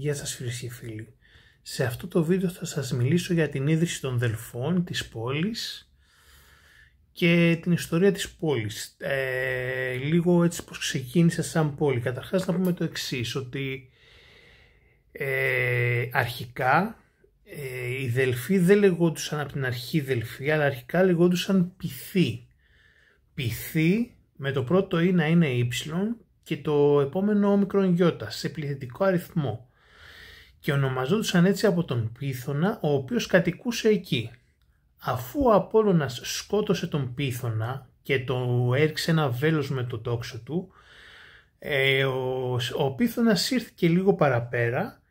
Γεια σας φίλες και φίλοι. Σε αυτό το βίντεο θα σας μιλήσω για την ίδρυση των Δελφών της πόλης και την ιστορία της πόλης. Λίγο έτσι πως ξεκίνησε σαν πόλη. Καταρχάς να πούμε το εξής, ότι αρχικά οι Δελφοί δεν λεγόντουσαν από την αρχή Δελφοί, αλλά αρχικά λεγόντουσαν Πυθοί. Πυθοί με το πρώτο ή να είναι ύψιλον και το επόμενο όμικρον γιώτα σε πληθυντικό αριθμό. Και ονομαζόντουσαν έτσι από τον Πύθωνα, ο οποίος κατοικούσε εκεί. Αφού ο Απόλλωνας σκότωσε τον Πύθωνα και το έριξε ένα βέλος με το τόξο του, ο Πύθωνας ήρθε και λίγο παραπέρα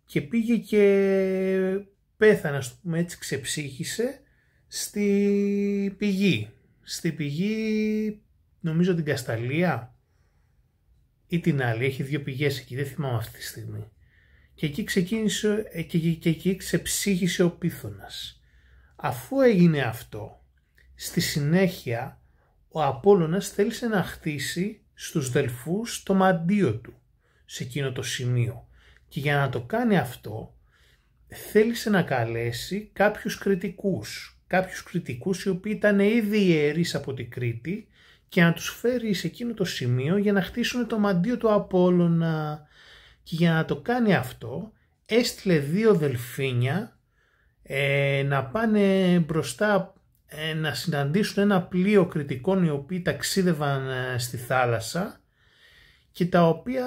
και πήγε και πέθανε, ας το πούμε έτσι, ξεψύχησε στη πηγή. Στη πηγή, νομίζω την Κασταλία ή την άλλη, έχει δύο πηγές εκεί, δεν θυμάμαι αυτή τη στιγμή. Και εκεί ξεκίνησε και εκεί ξεψύχησε ο Πύθωνας. Αφού έγινε αυτό, στη συνέχεια ο Απόλλωνας θέλησε να χτίσει στους Δελφούς το μαντίο του σε εκείνο το σημείο. Και για να το κάνει αυτό θέλησε να καλέσει κάποιους κριτικούς οι οποίοι ήταν ήδη ιερείς από την Κρήτη και να τους φέρει σε εκείνο το σημείο για να χτίσουν το μαντίο του Απόλλωνα. Και για να το κάνει αυτό έστειλε δύο Δελφίνια να πάνε μπροστά να συναντήσουν ένα πλοίο κριτικών οι οποίοι ταξίδευαν στη θάλασσα και τα οποία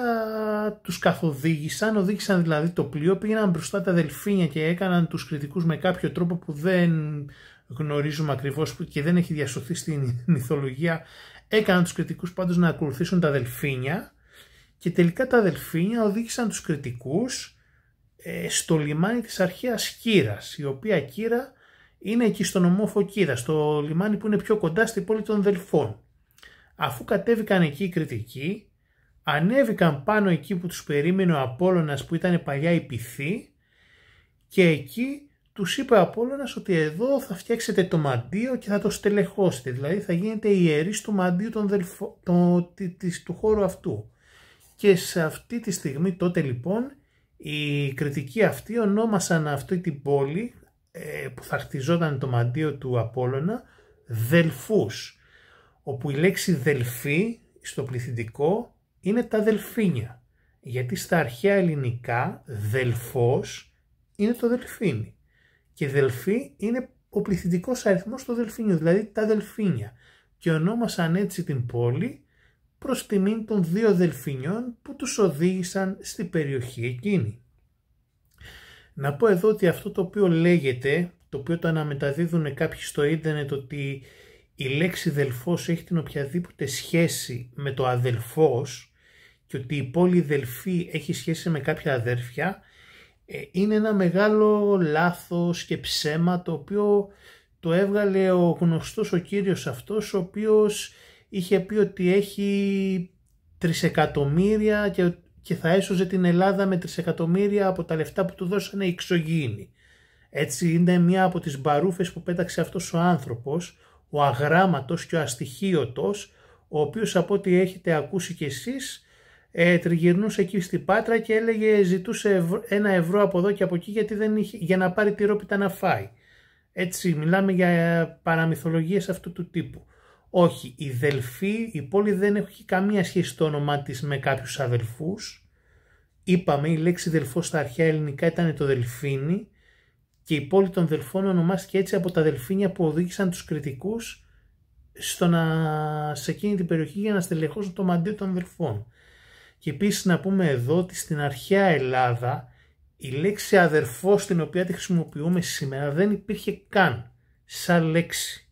τους οδήγησαν δηλαδή το πλοίο, πήγαιναν μπροστά τα Δελφίνια και έκαναν τους κριτικούς με κάποιο τρόπο που δεν γνωρίζουμε ακριβώς και δεν έχει διασωθεί στην μυθολογία, έκαναν τους κριτικούς πάντως να ακολουθήσουν τα Δελφίνια. Και τελικά τα Δελφίνια οδήγησαν τους κριτικούς στο λιμάνι της αρχαίας Κύρας, η οποία Κύρα είναι εκεί στο νομό Φωκίδα, στο λιμάνι που είναι πιο κοντά στην πόλη των Δελφών. Αφού κατέβηκαν εκεί οι κριτικοί, ανέβηκαν πάνω εκεί που τους περίμενε ο Απόλλωνας που ήταν παλιά οι Πυθοί και εκεί τους είπε ο Απόλλωνας ότι εδώ θα φτιάξετε το μαντίο και θα το στελεχώσετε, δηλαδή θα γίνετε ιερείς του μαντίου του χώρου αυτού. Και σε αυτή τη στιγμή τότε λοιπόν οι κριτικοί αυτοί ονόμασαν αυτή την πόλη που θα χτιζόταν το μαντίο του Απόλλωνα Δελφούς, όπου η λέξη Δελφή στο πληθυντικό είναι τα Δελφίνια, γιατί στα αρχαία ελληνικά Δελφός είναι το Δελφίνι και Δελφή είναι ο πληθυντικός αριθμός του Δελφίνιου, δηλαδή τα Δελφίνια, και ονόμασαν έτσι την πόλη προς τιμήν των δύο Δελφινιών που τους οδήγησαν στην περιοχή εκείνη. Να πω εδώ ότι αυτό το οποίο λέγεται, το οποίο το αναμεταδίδουν κάποιοι στο ίντερνετ, ότι η λέξη Δελφός έχει την οποιαδήποτε σχέση με το αδελφός και ότι η πόλη Δελφή έχει σχέση με κάποια αδέρφια, είναι ένα μεγάλο λάθος και ψέμα, το οποίο το έβγαλε ο γνωστός ο κύριος αυτός, ο οποίος είχε πει ότι έχει 3 εκατομμύρια και θα έσωζε την Ελλάδα με 3 εκατομμύρια από τα λεφτά που του δώσανε οι εξωγήινοι. Έτσι είναι μια από τις μπαρούφες που πέταξε αυτός ο άνθρωπος, ο αγράμματος και ο αστοιχίωτος, ο οποίος από ό,τι έχετε ακούσει κι εσείς τριγυρνούσε εκεί στην Πάτρα και έλεγε, ζητούσε 1 ευρώ από εδώ και από εκεί γιατί δεν είχε, για να πάρει τυρόπιτα να φάει. Έτσι μιλάμε για παραμυθολογίες αυτού του τύπου. Όχι, η Δελφή, η πόλη δεν έχει καμία σχέση το όνομά της με κάποιους αδελφούς. Είπαμε, η λέξη Δελφός στα αρχαία ελληνικά ήταν το Δελφίνι και η πόλη των Δελφών ονομάστηκε έτσι από τα Δελφίνια που οδήγησαν τους κριτικούς σε εκείνη την περιοχή για να στελεχώσουν το μαντίο των Δελφών. Και επίσης να πούμε εδώ ότι στην αρχαία Ελλάδα η λέξη αδερφός, την οποία τη χρησιμοποιούμε σήμερα, δεν υπήρχε καν σαν λέξη.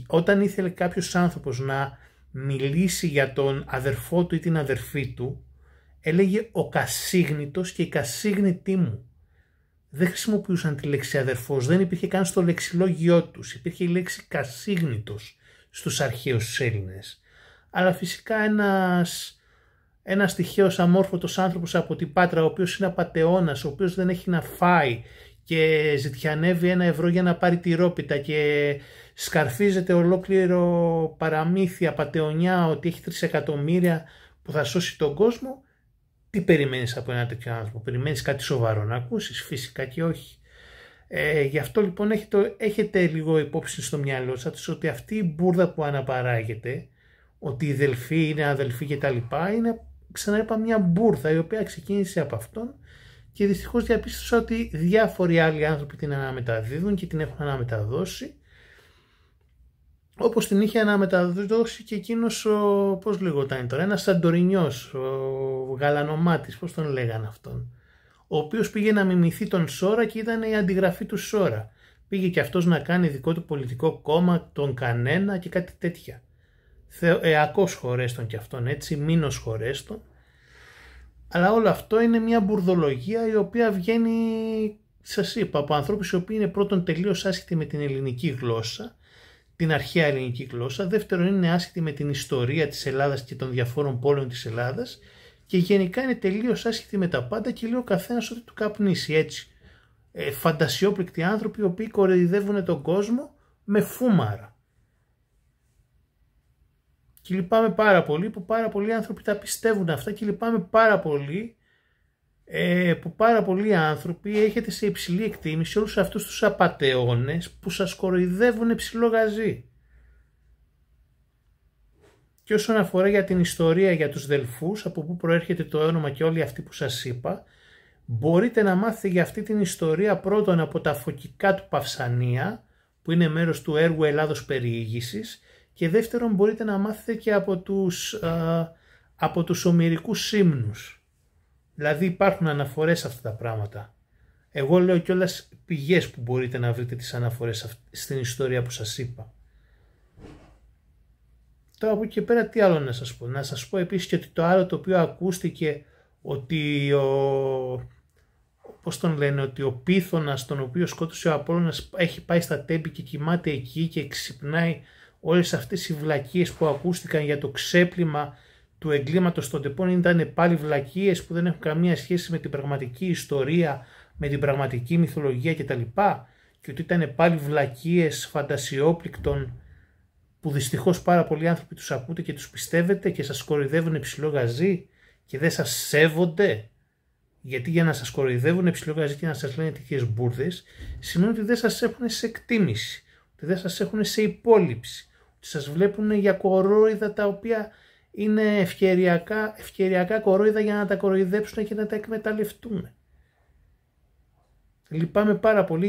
Όταν ήθελε κάποιος άνθρωπος να μιλήσει για τον αδερφό του ή την αδερφή του, έλεγε ο κασίγνητος και η κασίγνητή μου. Δεν χρησιμοποιούσαν τη λέξη αδερφός, δεν υπήρχε καν στο λεξιλόγιό τους, υπήρχε η λέξη κασίγνητος στους αρχαίους Έλληνες. Αλλά φυσικά ένας τυχαίος αμόρφωτος άνθρωπος από την Πάτρα, ο οποίος είναι απατεώνας, ο οποίος δεν έχει να φάει και ζητιανεύει 1 ευρώ για να πάρει τυρόπιτα και σκαρφίζεται ολόκληρο παραμύθι, απατεωνιά ότι έχει 3 εκατομμύρια που θα σώσει τον κόσμο, Τι περιμένεις από ένα τέτοιο άνθρωπο? Περιμένεις κάτι σοβαρό να ακούσεις? Φυσικά και όχι. Γι' αυτό λοιπόν έχετε λίγο υπόψη στο μυαλό σας ότι αυτή η μπουρδα που αναπαράγεται, ότι η Δελφή είναι αδελφή και τα λοιπά, είναι, ξαναείπα, μια μπουρδα η οποία ξεκίνησε από αυτόν και δυστυχώς διαπίστωσα ότι διάφοροι άλλοι άνθρωποι την αναμεταδίδουν και την έχουν αναμεταδώσει, όπως την είχε αναμεταδώσει και εκείνος πώς λεγόταν τώρα, ένας Σαντορινιός, ο Γαλανομάτης, πώς τον λέγανε αυτόν, ο οποίος πήγε να μιμηθεί τον Σόρα και ήταν η αντιγραφή του Σόρα. Πήγε και αυτός να κάνει δικό του πολιτικό κόμμα, τον κανένα και κάτι τέτοια. Ακός χωρέστον και αυτόν, έτσι, μήνος χωρέστον. Αλλά όλο αυτό είναι μια μπουρδολογία η οποία βγαίνει, σας είπα, από ανθρώπους οι οποίοι είναι πρώτον τελείως άσχετοι με την ελληνική γλώσσα, την αρχαία ελληνική γλώσσα, δεύτερον είναι άσχετοι με την ιστορία της Ελλάδας και των διαφόρων πόλεων της Ελλάδας και γενικά είναι τελείως άσχετοι με τα πάντα και λέει ο καθένας ότι του καπνίσει, έτσι. Φαντασιόπληκτοι άνθρωποι οι οποίοι κοροϊδεύουν τον κόσμο με φούμαρα. Και λυπάμαι πάρα πολύ που πάρα πολλοί άνθρωποι τα πιστεύουν αυτά και λυπάμαι πάρα πολύ που πάρα πολλοί άνθρωποι έχετε σε υψηλή εκτίμηση όλους αυτούς τους απατεώνες που σας κοροϊδεύουν ψηλό γαζί. Και όσον αφορά για την ιστορία για τους Δελφούς, από πού προέρχεται το όνομα και όλοι αυτοί που σας είπα, μπορείτε να μάθετε για αυτή την ιστορία πρώτον από τα φωκικά του Παυσανία, που είναι μέρος του έργου Ελλάδος Περιήγησης, και δεύτερον μπορείτε να μάθετε και από τους ομηρικούς ύμνους. Δηλαδή υπάρχουν αναφορές σε αυτά τα πράγματα. Εγώ λέω κιόλας πηγές που μπορείτε να βρείτε τις αναφορές στην ιστορία που σας είπα. Τώρα από εκεί και πέρα τι άλλο να σας πω? Να σας πω επίσης και ότι το άλλο το οποίο ακούστηκε, ότι πώς τον λένε, ότι ο Πίθωνας τον οποίο σκότωσε ο Απόλλωνας έχει πάει στα Τέμπη και κοιμάται εκεί και ξυπνάει. Όλες αυτές οι βλακίες που ακούστηκαν για το ξέπλυμα του εγκλήματος των Τεπών ήταν πάλι βλακίες που δεν έχουν καμία σχέση με την πραγματική ιστορία, με την πραγματική μυθολογία κτλ. Και ότι ήταν πάλι βλακίες φαντασιόπληκτων που δυστυχώς πάρα πολλοί άνθρωποι τους ακούτε και τους πιστεύετε και σας κοροϊδεύουν ψηλό γαζί και δεν σας σέβονται. Γιατί για να σας κοροϊδεύουν ψηλό γαζί και να σας λένε τέτοιες μπουρδες, σημαίνει ότι δεν σας έχουν σε εκτίμηση, ότι δεν σας έχουν σε υπόλοιψη, ότι σας βλέπουν για κορόιδα τα οποία είναι ευκαιριακά κορόιδα για να τα κοροϊδέψουν και να τα εκμεταλλευτούν. Λυπάμαι πάρα πολύ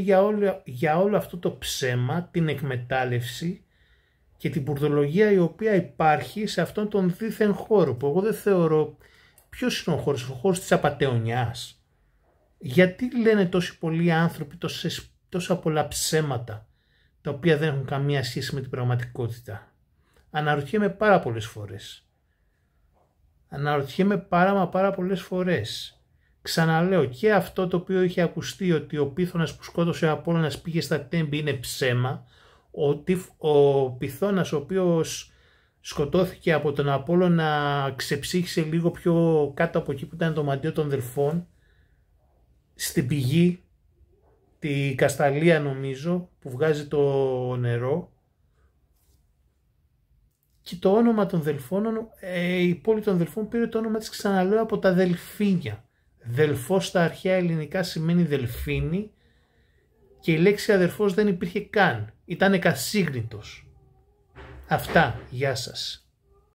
για όλο αυτό το ψέμα, την εκμετάλλευση και την μπουρδολογία η οποία υπάρχει σε αυτόν τον δίθεν χώρο, που εγώ δεν θεωρώ. Ποιος είναι ο χώρος της απατεωνιάς? Γιατί λένε τόσοι πολλοί άνθρωποι τόσα πολλά ψέματα τα οποία δεν έχουν καμία σχέση με την πραγματικότητα? Αναρωτιέμαι πάρα πολλές φορές. Αναρωτιέμαι πάρα πολλές φορές. Ξαναλέω, και αυτό το οποίο είχε ακουστεί ότι ο Πίθωνας που σκότωσε ο Απόλλωνας πήγε στα Τέμπη είναι ψέμα. Ο Πυθώνας ο οποίος σκοτώθηκε από τον Απόλλωνα ξεψύχησε λίγο πιο κάτω από εκεί που ήταν το μαντίο των Δελφών, στην πηγή, τη Κασταλία νομίζω, που βγάζει το νερό. Και το όνομα των Δελφών, η πόλη των Δελφών πήρε το όνομα της, ξαναλέω, από τα Δελφίνια. Δελφός στα αρχαία ελληνικά σημαίνει Δελφίνη και η λέξη αδερφός δεν υπήρχε καν. Ήτανε κασίγνητος. Αυτά. Γεια σας.